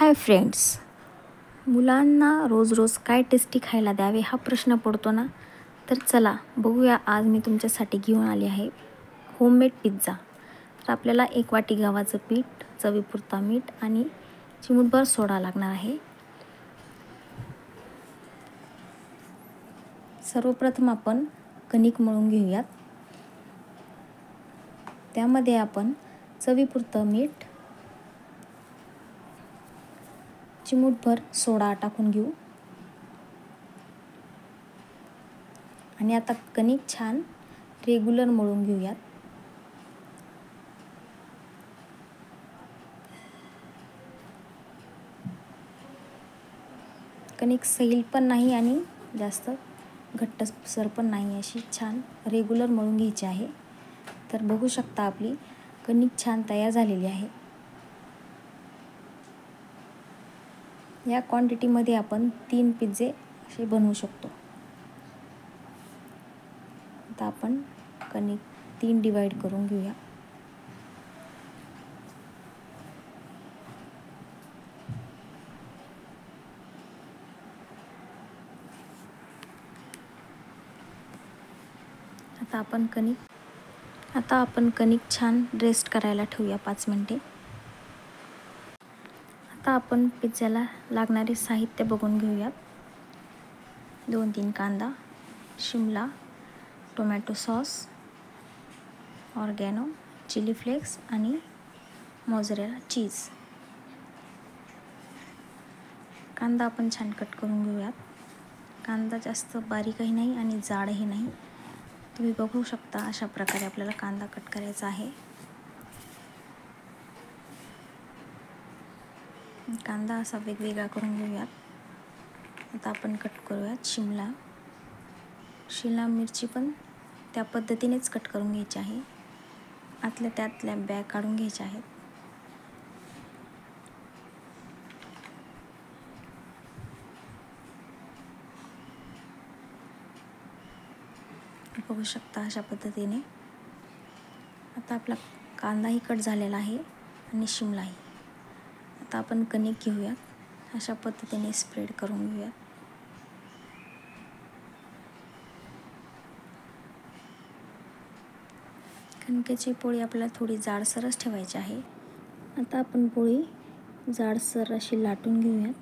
Hi friends, मुलांना रोज रोज काय tasty खायला द्यावे हा प्रश्न पडतो ना. तर चला बघूया, आज मी तुमच्यासाठी घेऊन आली आहे होममेड पिझ्झा. तर आपल्याला 1 वाटी गव्हाचं पीठ, चवीपुरता मीठ आणि चिमूटभर सोडा लागणार आहे. सर्वप्रथम आपण कणिक मळून घेऊयात. त्यामध्ये आपण चवीपुरतं मीठ, चिमूटभर सोडा टाकून घेऊ आणि आता कणिक छान रेग्युलर मळून घेऊयात. कणिक सैल पण नाही आणि जास्त घट्टसर पण नाही, अशी छान रेग्युलर मळून घ्यायची आहे. तर बघू शकता आपली कणिक छान तयार झालेली आहे. या क्वांटिटीमध्ये आपण 3 पिझ्झे असे बनवू शकतो. आता आपण कणिक 3 डिवाइड करून घेऊया. आता आपण कणिक छान रेस्ट करायला ठेवूया 5 मिनिटे. आता आपण पिझ्झ्याला लागणारे साहित्य बघून घेऊयात. 2-3 कांदा, Shimla, tomato sauce, oregano, chili flakes आणि मोझरेला चीज. कांदा आपण छान कट करून घेऊयात. कांदा जास्त बारीकही नाही आणि जाडही नाही. तुम्ही बघू शकता अशा प्रकारे आपल्याला कांदा कट करायचा आहे. कांदा असा वेगवेगळा करून घेऊयात. आता आपण कट करूयात शिमला मिरची पण त्या पद्धतीनेच कट करून घ्यायची आहे. त्यातल्या बॅग काढून घ्यायच्या आहेत. बघू शकता अशा पद्धतीने. आता आपला कांदाही कट झालेला आहे आणि शिमलाही. आता आपण कणिक घेऊयात, अशा पद्धतीने स्प्रेड करून घेऊयात. कणकेची पोळी आपल्याला थोडी जाडसरच ठेवायची आहे. आता आपण पोळी जाडसर अशी लाटून घेऊयात.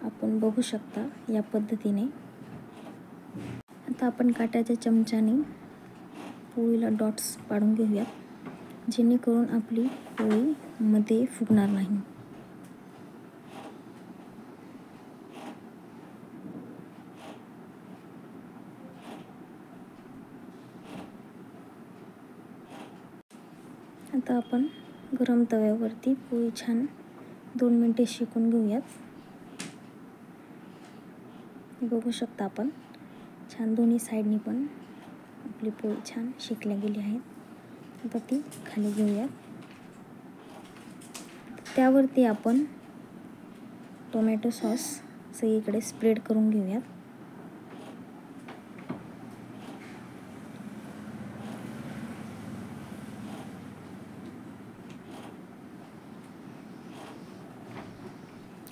आपण बघू शकता या पद्धतीने. आता आपण काट्याच्या चमच्याने पोळीला डॉट्स पाडून घेऊयात, जेणेकरून आपली पोळी मध्ये फुगणार नाही. आता आपण गरम तव्यावरती पोळी छान 2 मिनिटे शेकून घेऊयात. बघू शकता आपण छान दोन्ही साईडनी पण आपली पोळी छान शेकल्या गेली आहे. आता ती खाली घेऊयात. त्यावरती आपण टोमॅटो सॉस सगळीकडे स्प्रेड करून घेऊयात.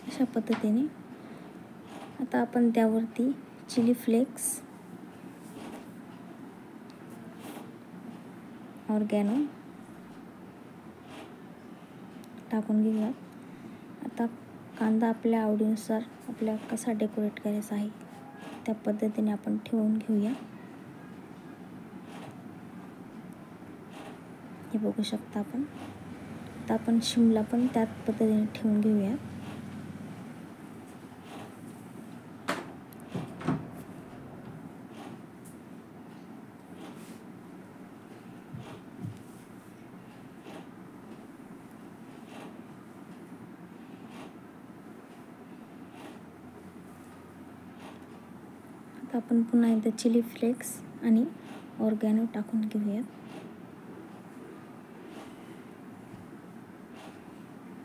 अशा पद्धतीने. आता आपण त्यावरती चिली फ्लेक्स, ऑर्गॅनो टाकून घेऊयात. आता कांदा आपल्या आवडीनुसार आपल्याला कसा डेकोरेट करायचा आहे त्या पद्धतीने आपण ठेवून घेऊया. हे बघू शकता आपण. आता आपण शिमला पण त्याच पद्धतीने ठेवून घेऊया. आता आपण पुन्हा एकदा चिली फ्लेक्स आणि ऑर्गॅनो टाकून घेऊयात.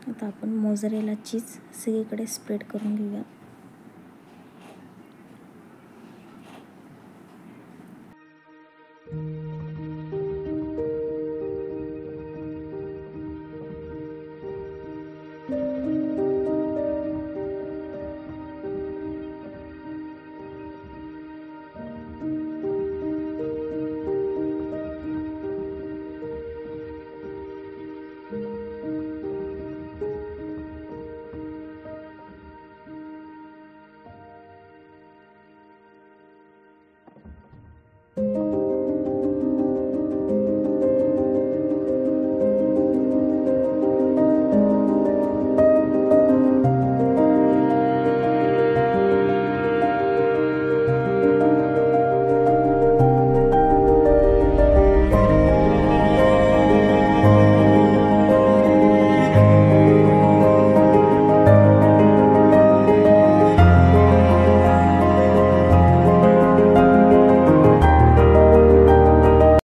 आता आपण मोझरेला चीज सगळीकडे स्प्रेड करून घेऊयात.